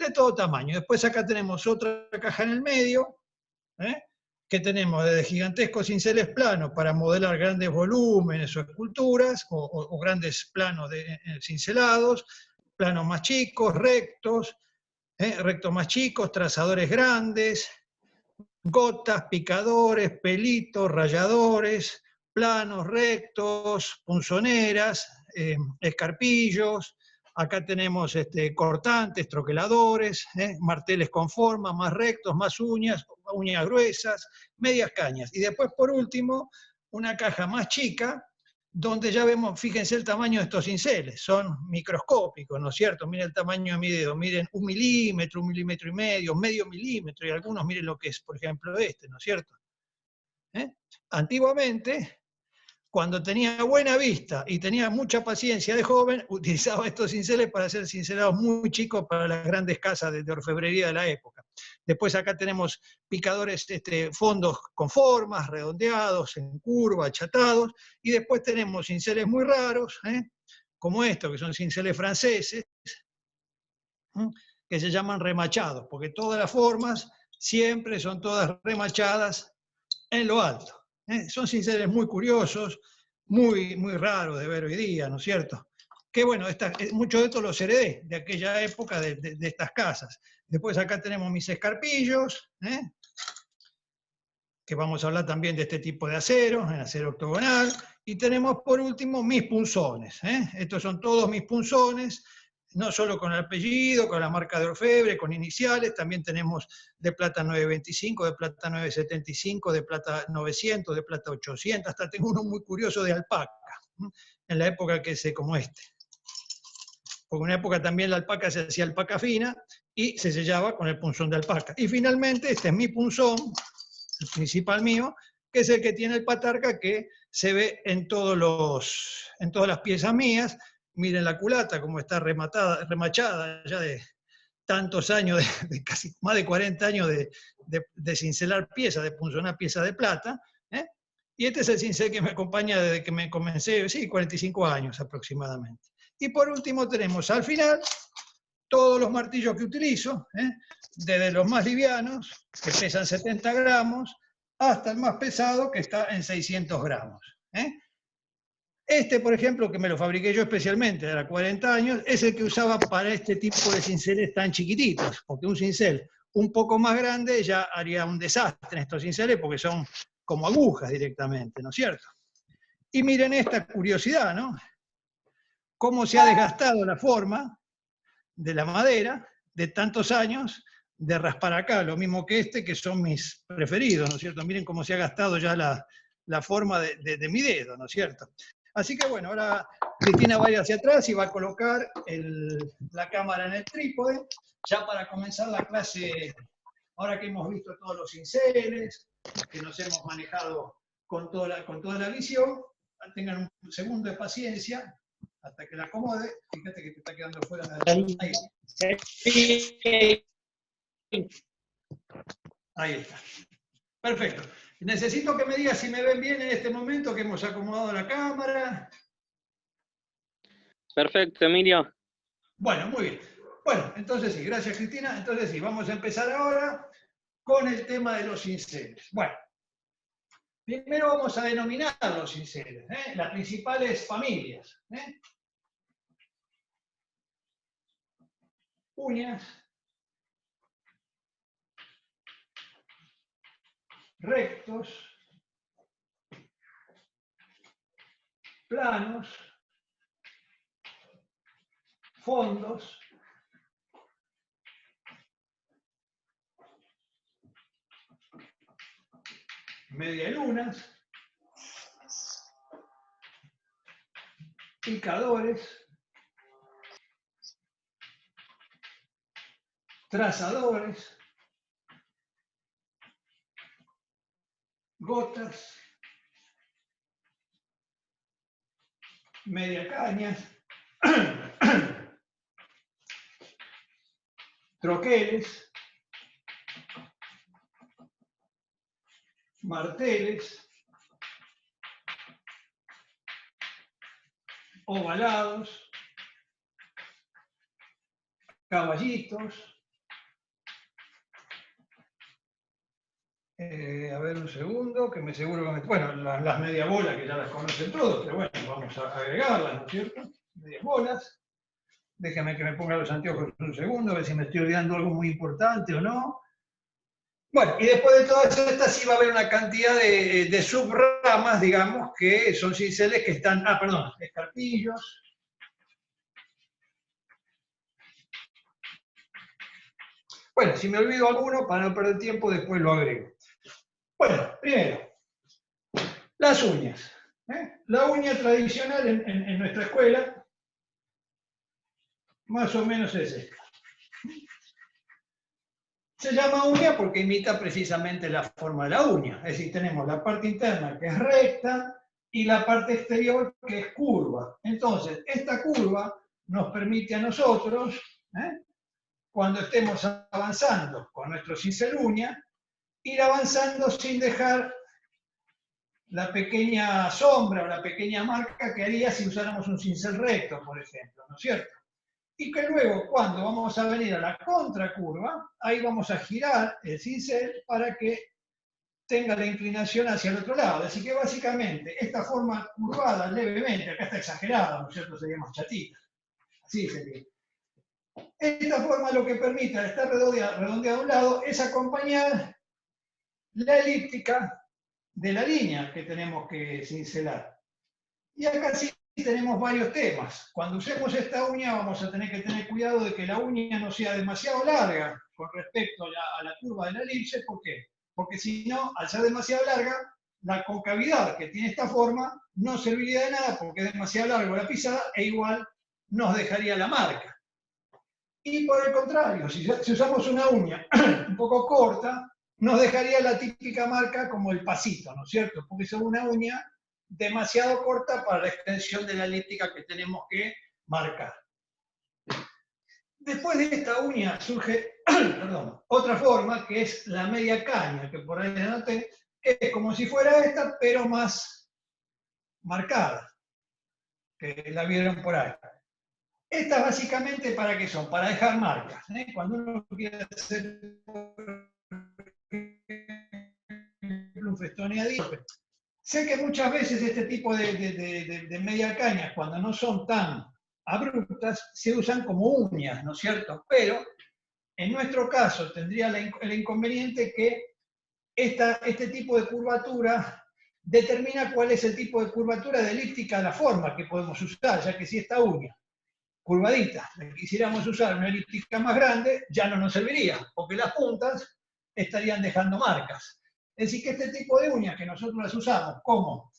de todo tamaño. Después acá tenemos otra caja en el medio, que tenemos desde gigantescos cinceles planos para modelar grandes volúmenes o esculturas, o grandes planos cincelados, planos más chicos, rectos más chicos, trazadores grandes, gotas, picadores, pelitos, ralladores, planos rectos, punzoneras, escarpillos. Acá tenemos cortantes, troqueladores, marteles con forma, más rectos, más uñas gruesas, medias cañas. Y después, por último, una caja más chica, donde ya vemos, fíjense el tamaño de estos cinceles, son microscópicos, ¿no es cierto? Miren el tamaño de mi dedo, miren 1 milímetro, 1,5 milímetros, medio milímetro, y algunos miren lo que es, por ejemplo, ¿no es cierto? Antiguamente, cuando tenía buena vista y tenía mucha paciencia de joven, utilizaba estos cinceles para hacer cincelados muy chicos para las grandes casas de orfebrería de la época. Después acá tenemos picadores, fondos con formas, redondeados, en curva, achatados, y después tenemos cinceles muy raros, como estos, que son cinceles franceses, que se llaman remachados, porque todas las formas siempre son todas remachadas en lo alto. Son cinceles muy curiosos, muy raros de ver hoy día, ¿no es cierto? Que bueno, muchos de estos los heredé de aquella época, de estas casas. Después acá tenemos mis escarpillos, que vamos a hablar también de este tipo de acero, en acero octogonal. Y tenemos por último mis punzones. Estos son todos mis punzones, no solo con el apellido, con la marca de orfebre, con iniciales, también tenemos de plata 925, de plata 975, de plata 900, de plata 800, hasta tengo uno muy curioso de alpaca, en la época que sé como este. Porque en una época también la alpaca se hacía alpaca fina y se sellaba con el punzón de alpaca. Y finalmente este es mi punzón, el principal mío, que es el que tiene el patarca que se ve en todas las piezas mías. Miren la culata, como está remachada ya de tantos años, de casi más de 40 años de cincelar piezas, de punzonar piezas de plata. Y este es el cincel que me acompaña desde que me comencé, sí, 45 años aproximadamente. Y por último tenemos al final todos los martillos que utilizo, desde los más livianos, que pesan 70 gramos, hasta el más pesado, que está en 600 gramos. Este, por ejemplo, que me lo fabriqué yo especialmente, era 40 años, es el que usaba para este tipo de cinceles tan chiquititos, porque un cincel un poco más grande ya haría un desastre en estos cinceles, porque son como agujas directamente, ¿no es cierto? Y miren esta curiosidad, ¿no? Cómo se ha desgastado la forma de la madera de tantos años de raspar acá, lo mismo que este, que son mis preferidos, ¿no es cierto? Miren cómo se ha gastado ya la forma de mi dedo, ¿no es cierto? Así que bueno, ahora Cristina va a ir hacia atrás y va a colocar la cámara en el trípode, ya para comenzar la clase, ahora que hemos visto todos los cinceles, que nos hemos manejado con toda la visión, tengan un segundo de paciencia, hasta que la acomode. Fíjate que te está quedando fuera de ahí está. Perfecto. Necesito que me digas si me ven bien en este momento que hemos acomodado la cámara. Perfecto, Emilio. Bueno, muy bien. Bueno, entonces sí, gracias Cristina. Entonces sí, vamos a empezar ahora con el tema de los cinceles. Bueno, primero vamos a denominar los cinceles, las principales familias. Uñas, rectos, planos, fondos, medialunas, picadores, trazadores, gotas, media cañas, troqueles, marteles, ovalados, caballitos, A ver un segundo, que me seguro que me... Bueno, las medias bolas que ya las conocen todos, pero bueno, vamos a agregarlas, ¿no es cierto? Medias bolas. Déjame que me ponga los anteojos un segundo, a ver si me estoy olvidando algo muy importante o no. Bueno, y después de todas estas sí va a haber una cantidad de subramas, digamos, que son cinceles que están... Ah, perdón, escarpillos. Bueno, si me olvido alguno, para no perder tiempo, después lo agrego. Bueno, primero, las uñas. La uña tradicional en nuestra escuela, más o menos es esta. Se llama uña porque imita precisamente la forma de la uña. Es decir, tenemos la parte interna que es recta y la parte exterior que es curva. Entonces, esta curva nos permite a nosotros, cuando estemos avanzando con nuestro cincel uña, ir avanzando sin dejar la pequeña sombra o la pequeña marca que haría si usáramos un cincel recto, por ejemplo, ¿no es cierto? Y que luego, cuando vamos a venir a la contracurva, ahí vamos a girar el cincel para que tenga la inclinación hacia el otro lado. Así que básicamente, esta forma curvada levemente, acá está exagerada, ¿no es cierto? Sería más chatita. Así sería. Esta forma lo que permite, al estar redondeado a un lado, es acompañar la elíptica de la línea que tenemos que cincelar. Y acá sí tenemos varios temas. Cuando usemos esta uña vamos a tener que tener cuidado de que la uña no sea demasiado larga con respecto a la curva de la elipse. ¿Por qué? Porque si no, al ser demasiado larga, la concavidad que tiene esta forma no serviría de nada porque es demasiado largo la pisada e igual nos dejaría la marca. Y por el contrario, si usamos una uña un poco corta, nos dejaría la típica marca como el pasito, ¿no es cierto? Porque es una uña demasiado corta para la extensión de la elíptica que tenemos que marcar. Después de esta uña surge otra forma, que es la media caña, que por ahí le anoté, que es como si fuera esta, pero más marcada, que la vieron por ahí. Estas básicamente, ¿para qué son? Para dejar marcas. Cuando uno quiere hacer un festoneadito. Sé que muchas veces este tipo de media cañas, cuando no son tan abruptas, se usan como uñas, ¿no es cierto? Pero en nuestro caso tendría el inconveniente que este tipo de curvatura determina cuál es el tipo de curvatura de elíptica de la forma que podemos usar, ya que si esta uña curvadita, quisiéramos usar una elíptica más grande, ya no nos serviría, porque las puntas estarían dejando marcas. Es decir, que este tipo de uñas que nosotros las usamos como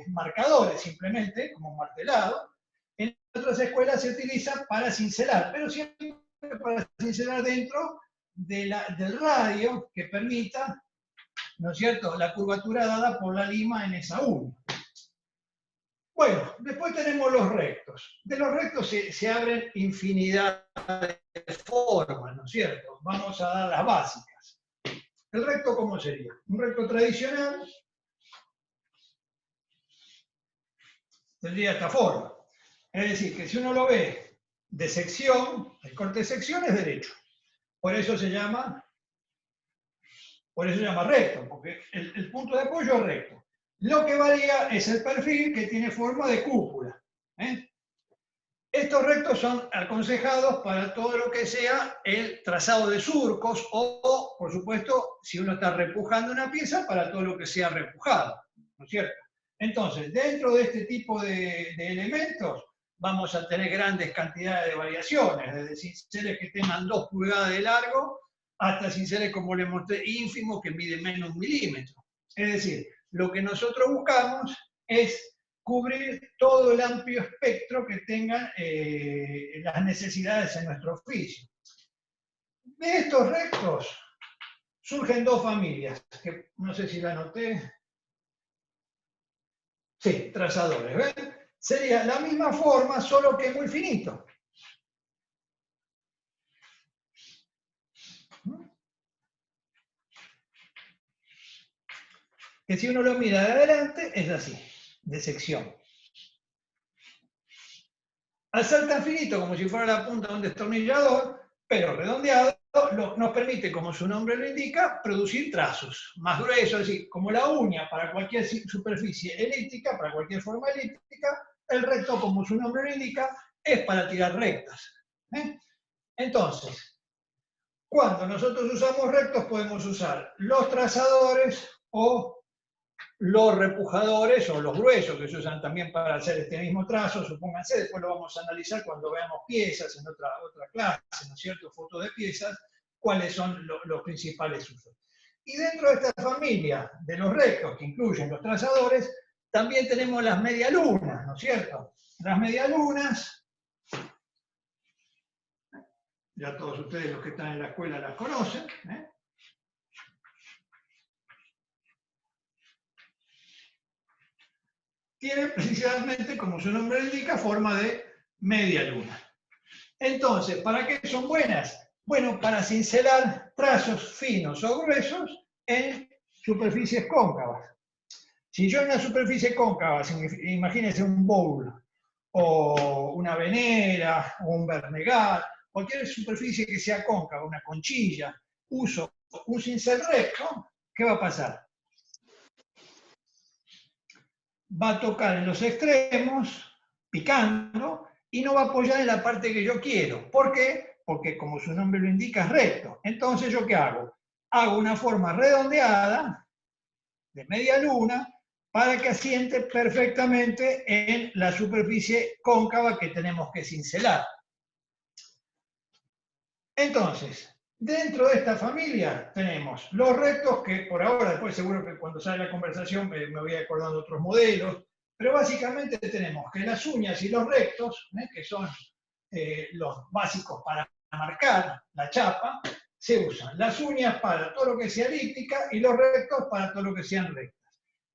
marcadores simplemente, como martelado, en otras escuelas se utiliza para cincelar, pero siempre para cincelar dentro del radio que permita, ¿no es cierto?, la curvatura dada por la lima en esa uña. Bueno, después tenemos los rectos. De los rectos se abren infinidad de formas, ¿no es cierto? Vamos a dar las básicas. ¿El recto cómo sería? Un recto tradicional tendría esta forma. Es decir, que si uno lo ve de sección, el corte de sección es derecho. Por eso se llama recto, porque el punto de apoyo es recto. Lo que varía es el perfil que tiene forma de cúpula. Estos rectos son aconsejados para todo lo que sea el trazado de surcos o, por supuesto, si uno está repujando una pieza, para todo lo que sea repujado, ¿no es cierto? Entonces, dentro de este tipo de elementos, vamos a tener grandes cantidades de variaciones, desde cinceles que tengan 2 pulgadas de largo hasta cinceles, como les mostré, ínfimos que miden menos de 1 milímetro. Es decir, lo que nosotros buscamos es cubrir todo el amplio espectro que tengan las necesidades en nuestro oficio. De estos rectos surgen 2 familias, que no sé si la anoté. Sí, trazadores, ¿ven? Sería la misma forma, solo que muy finito. Que si uno lo mira de adelante, es así, de sección. Al ser tan finito como si fuera la punta de un destornillador, pero redondeado nos permite, como su nombre lo indica, producir trazos más gruesos, es decir, como la uña para cualquier superficie elíptica, para cualquier forma elíptica, el recto, como su nombre lo indica, es para tirar rectas. Entonces, cuando nosotros usamos rectos podemos usar los trazadores o los repujadores o los gruesos que se usan también para hacer este mismo trazo, supónganse, después lo vamos a analizar cuando veamos piezas en otra clase, ¿no es cierto?, fotos de piezas, cuáles son los principales usos. Y dentro de esta familia de los rectos, que incluyen los trazadores, también tenemos las medialunas, ¿no es cierto? Las medialunas, ya todos ustedes los que están en la escuela las conocen, ¿eh? Tiene precisamente, como su nombre indica, forma de media luna. Entonces, ¿para qué son buenas? Bueno, para cincelar trazos finos o gruesos en superficies cóncavas. Si yo en una superficie cóncava, imagínense un bowl, o una venera, o un vernegar, cualquier superficie que sea cóncava, una conchilla, uso un cincel recto, ¿qué va a pasar? Va a tocar en los extremos, picando, y no va a apoyar en la parte que yo quiero. ¿Por qué? Porque como su nombre lo indica, es recto. Entonces, ¿yo qué hago? Hago una forma redondeada, de media luna, para que asiente perfectamente en la superficie cóncava que tenemos que cincelar. Entonces, dentro de esta familia tenemos los rectos, que por ahora, después seguro que cuando sale la conversación me voy acordando de otros modelos, pero básicamente tenemos que las uñas y los rectos, que son los básicos para marcar la chapa, se usan. Las uñas para todo lo que sea elíptica y los rectos para todo lo que sean rectas.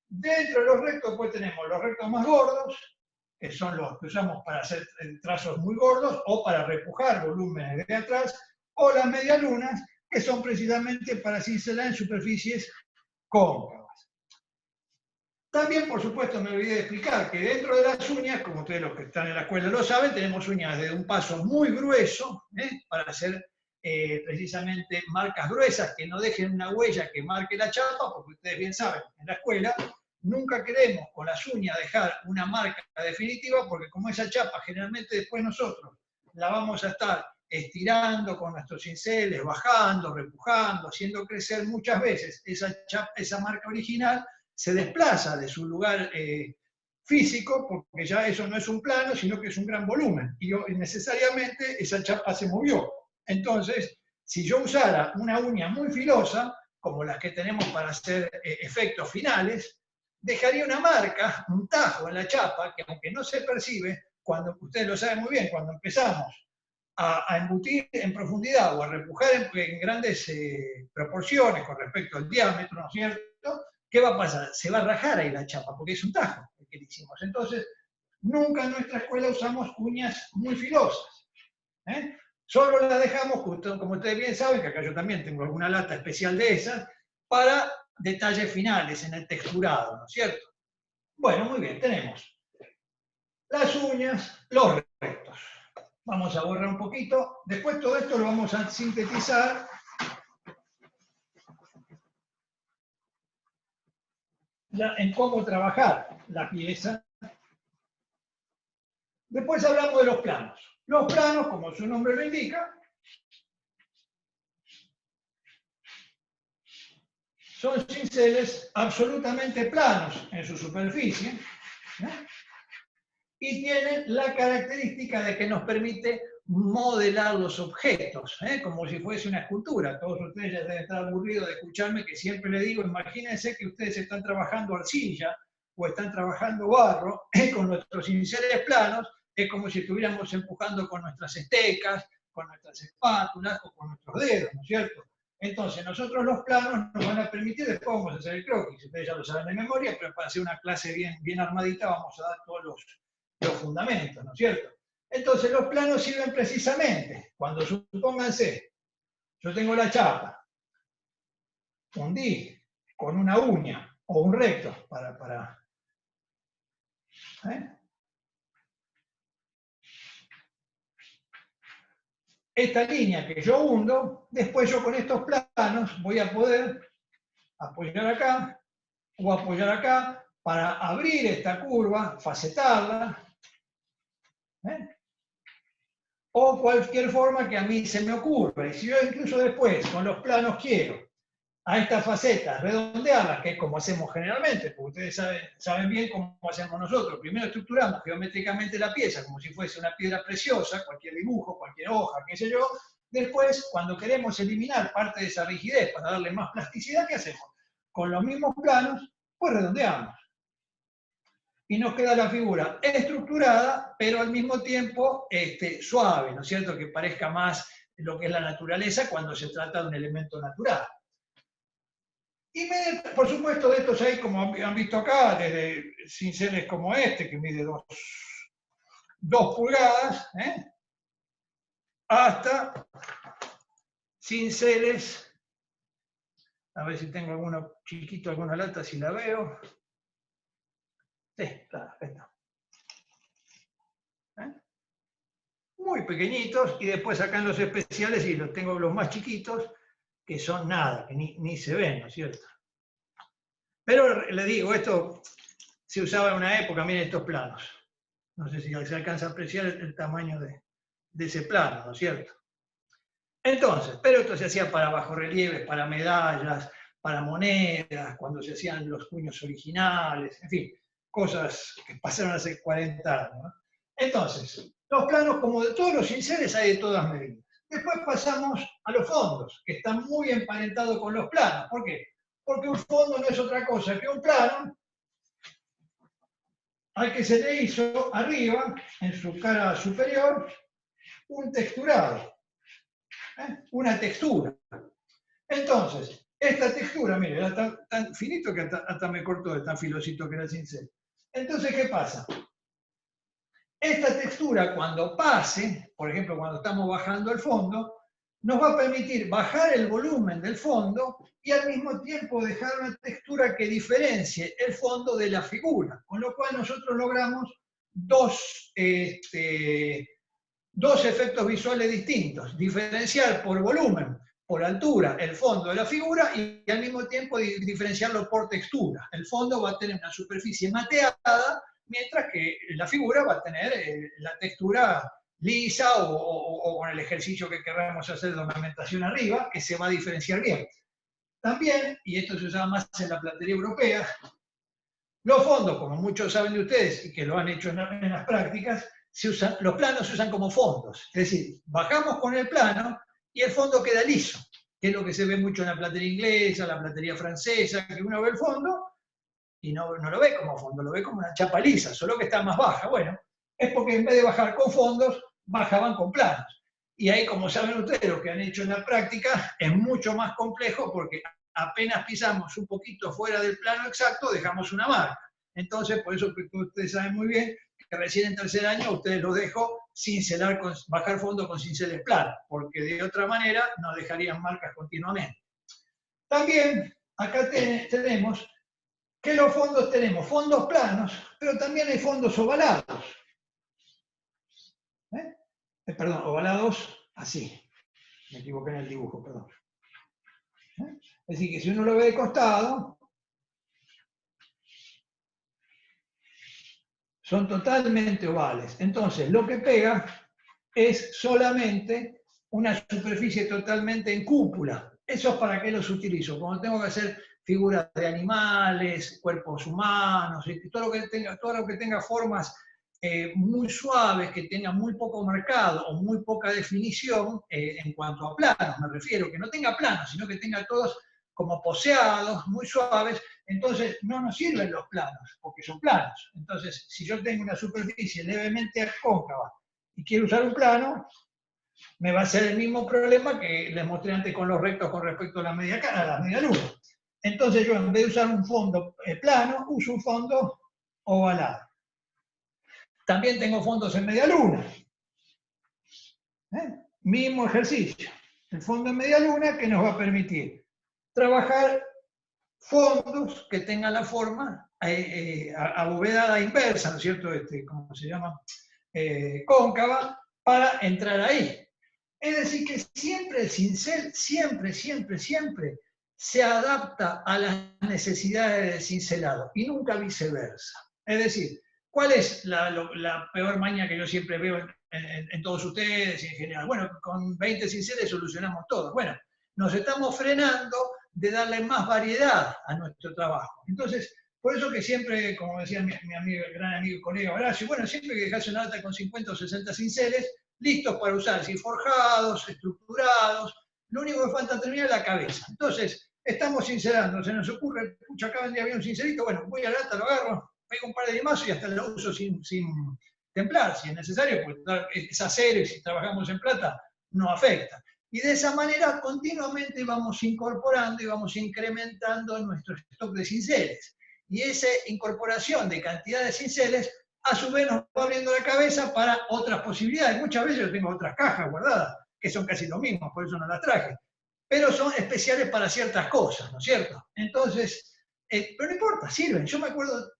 Dentro de los rectos pues tenemos los rectos más gordos, que son los que usamos para hacer trazos muy gordos o para repujar volúmenes de atrás, o las medialunas, que son precisamente para cincelar en superficies cóncavas. También, por supuesto, me olvidé de explicar que dentro de las uñas, como ustedes los que están en la escuela lo saben, tenemos uñas de un paso muy grueso, para hacer precisamente marcas gruesas que no dejen una huella que marque la chapa, porque ustedes bien saben, en la escuela nunca queremos con las uñas dejar una marca definitiva, porque como esa chapa generalmente después nosotros la vamos a estar estirando con nuestros cinceles, bajando, repujando, haciendo crecer muchas veces esa marca original, se desplaza de su lugar físico, porque ya eso no es un plano, sino que es un gran volumen, y necesariamente esa chapa se movió. Entonces, si yo usara una uña muy filosa, como las que tenemos para hacer efectos finales, dejaría una marca, un tajo en la chapa, que aunque no se percibe, cuando ustedes lo saben muy bien, cuando empezamos a embutir en profundidad o a repujar en grandes proporciones con respecto al diámetro, ¿no es cierto? ¿Qué va a pasar? Se va a rajar ahí la chapa, porque es un tajo el que le hicimos. Entonces, nunca en nuestra escuela usamos uñas muy filosas. Solo las dejamos, como ustedes bien saben, que acá yo también tengo alguna lata especial de esas, para detalles finales en el texturado, ¿no es cierto? Bueno, muy bien, tenemos las uñas, los rectos. Vamos a borrar un poquito. Después todo esto lo vamos a sintetizar ya en cómo trabajar la pieza. Después hablamos de los planos. Los planos, como su nombre lo indica, son cinceles absolutamente planos en su superficie, y tienen la característica de que nos permite modelar los objetos, como si fuese una escultura. Todos ustedes ya deben estar aburridos de escucharme, que siempre les digo, imagínense que ustedes están trabajando arcilla o están trabajando barro, con nuestros cinceles planos, es como si estuviéramos empujando con nuestras estecas, con nuestras espátulas o con nuestros dedos, ¿no es cierto? Entonces, nosotros los planos nos van a permitir, después vamos a hacer el croquis, ustedes ya lo saben de memoria, pero para hacer una clase bien armadita vamos a dar todos los fundamentos, ¿no es cierto? Entonces, los planos sirven precisamente cuando, supónganse, yo tengo la chapa, hundí con una uña o un recto ¿eh? esta línea que yo hundo, después yo con estos planos voy a poder apoyar acá o apoyar acá para abrir esta curva, facetarla, ¿eh? O cualquier forma que a mí se me ocurra. Y si yo incluso después con los planos quiero a estas facetas redondearlas, que es como hacemos generalmente, porque ustedes saben bien cómo hacemos nosotros. Primero estructuramos geométricamente la pieza como si fuese una piedra preciosa, cualquier dibujo, cualquier hoja, qué sé yo. Después, cuando queremos eliminar parte de esa rigidez para darle más plasticidad, ¿qué hacemos? Con los mismos planos, pues redondeamos. Y nos queda la figura estructurada, pero al mismo tiempo suave, ¿no es cierto? Que parezca más lo que es la naturaleza cuando se trata de un elemento natural. Y por supuesto, de estos hay, como han visto acá, desde cinceles como este, que mide 2 pulgadas, hasta cinceles, a ver si tengo alguno chiquito, alguna lata, si la veo. Sí, claro, está. Muy pequeñitos, y después acá en los especiales, y los tengo los más chiquitos, que son nada, que ni se ven, ¿no es cierto? Pero le digo, esto se usaba en una época, miren estos planos. No sé si se alcanza a apreciar el tamaño de ese plano, ¿no es cierto? Entonces, pero esto se hacía para bajorrelieves, para medallas, para monedas, cuando se hacían los puños originales, en fin, cosas que pasaron hace 40 años, ¿no? Entonces, los planos, como de todos los cinceles, hay de todas medidas. Después pasamos a los fondos, que están muy emparentados con los planos. ¿Por qué? Porque un fondo no es otra cosa que un plano al que se le hizo arriba, en su cara superior, un texturado, una textura. Entonces, esta textura, mire, era tan finito que hasta me cortó de tan filosito que era el cincel. Entonces, ¿qué pasa? Esta textura, cuando pase, por ejemplo, cuando estamos bajando el fondo, nos va a permitir bajar el volumen del fondo y al mismo tiempo dejar una textura que diferencie el fondo de la figura, con lo cual nosotros logramos dos efectos visuales distintos: diferenciar por volumen, por altura, el fondo de la figura, y al mismo tiempo diferenciarlo por textura. El fondo va a tener una superficie mateada, mientras que la figura va a tener la textura lisa o con el ejercicio que queramos hacer de ornamentación arriba, que se va a diferenciar bien. También, y esto se usaba más en la platería europea, los fondos, como muchos saben de ustedes y que lo han hecho en las prácticas, los planos se usan como fondos. Es decir, bajamos con el plano y el fondo queda liso, que es lo que se ve mucho en la platería inglesa, la platería francesa, que uno ve el fondo y no lo ve como fondo, lo ve como una chapa lisa, solo que está más baja. Bueno, es porque en vez de bajar con fondos, bajaban con planos. Y ahí, como saben ustedes, lo que han hecho en la práctica es mucho más complejo, porque apenas pisamos un poquito fuera del plano exacto, dejamos una marca. Entonces, por eso que ustedes saben muy bien que recién en tercer año ustedes los dejo cincelar, bajar fondo con cinceles planos, porque de otra manera nos dejarían marcas continuamente. También acá tenemos que los fondos, tenemos fondos planos, pero también hay fondos ovalados. Perdón, ovalados así. Me equivoqué en el dibujo, perdón. Es decir, que si uno lo ve de costado, son totalmente ovales. Entonces, lo que pega es solamente una superficie totalmente en cúpula. ¿Eso es para qué los utilizo? Cuando tengo que hacer figuras de animales, cuerpos humanos, todo lo que tenga formas muy suaves, que tenga muy poco marcado o muy poca definición en cuanto a planos, me refiero, que no tenga planos, sino que tenga todos como poseados, muy suaves. Entonces no nos sirven los planos, porque son planos. Entonces, si yo tengo una superficie levemente cóncava y quiero usar un plano, me va a ser el mismo problema que les mostré antes con los rectos con respecto a la media luna. Entonces yo, en vez de usar un fondo plano, uso un fondo ovalado. También tengo fondos en media luna. Mismo ejercicio. El fondo en media luna, que nos va a permitir trabajar fondos que tengan la forma abovedada inversa, ¿no es cierto? ¿Cómo se llama? Cóncava, para entrar ahí. Es decir, que siempre el cincel, siempre se adapta a las necesidades del cincelado y nunca viceversa. Es decir, ¿cuál es la peor maña que yo siempre veo en todos ustedes y en general? Bueno, con 20 cinceles solucionamos todo. Bueno, nos estamos frenando de darle más variedad a nuestro trabajo. Entonces, por eso que siempre, como decía mi amigo, gran amigo y colega Horacio, bueno, siempre que dejas una alta con 50 o 60 cinceles, listos para usar, si forjados, estructurados, lo único que falta terminar es la cabeza. Entonces, estamos cincelando, se nos ocurre, pucha, acá vendría bien un cincelito, bueno, voy a la alta, lo agarro, pego un par de limazos y hasta lo uso sin templar, si es necesario, porque es acero y si trabajamos en plata, no afecta. Y de esa manera continuamente vamos incorporando y vamos incrementando nuestro stock de cinceles. Y esa incorporación de cantidad de cinceles a su vez nos va abriendo la cabeza para otras posibilidades. Muchas veces yo tengo otras cajas guardadas, que son casi lo mismo, por eso no las traje. Pero son especiales para ciertas cosas, ¿no es cierto? Entonces, pero no importa, sirven. Yo me acuerdo,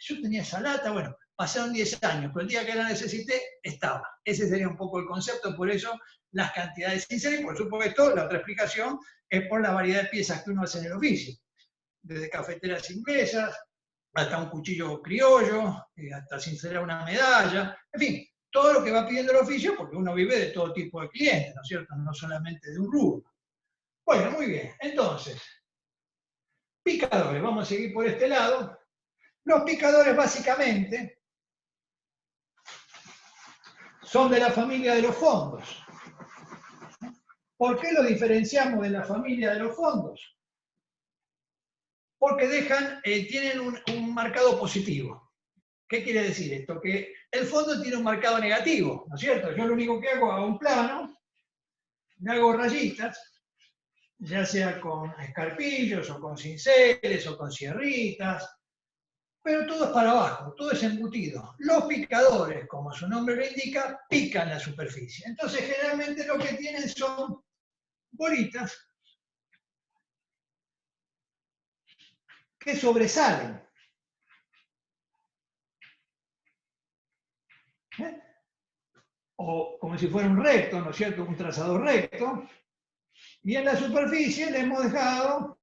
yo tenía esa lata, bueno, pasaron 10 años, pero el día que la necesité, estaba. Ese sería un poco el concepto, por eso las cantidades sinceras, y por supuesto, la otra explicación es por la variedad de piezas que uno hace en el oficio. Desde cafeteras inglesas, hasta un cuchillo criollo, hasta sincerar una medalla, en fin, todo lo que va pidiendo el oficio, porque uno vive de todo tipo de clientes, ¿no es cierto? No solamente de un rubro. Bueno, muy bien. Entonces, picadores, vamos a seguir por este lado. Los picadores básicamente son de la familia de los fondos. ¿Por qué los diferenciamos de la familia de los fondos? Porque tienen un marcado positivo. ¿Qué quiere decir esto? Que el fondo tiene un marcado negativo, ¿no es cierto? Yo lo único que hago un plano, le hago rayitas, ya sea con escarpillos o con cinceles o con sierritas, pero todo es para abajo, todo es embutido. Los picadores, como su nombre lo indica, pican la superficie. Entonces generalmente lo que tienen son bolitas que sobresalen. ¿Eh? O como si fuera un recto, ¿no es cierto? Un trazado recto. Y en la superficie le hemos dejado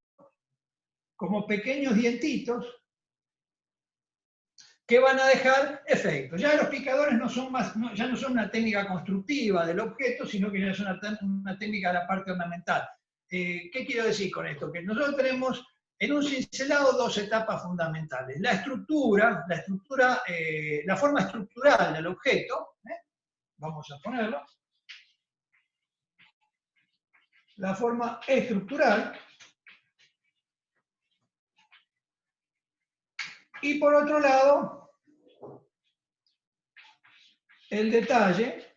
como pequeños dientitos que van a dejar efectos. Ya los picadores ya no son una técnica constructiva del objeto, sino que ya es una técnica de la parte ornamental. ¿Qué quiero decir con esto? Que nosotros tenemos en un cincelado dos etapas fundamentales. La forma estructural del objeto, vamos a ponerlo, la forma estructural, y por otro lado, el detalle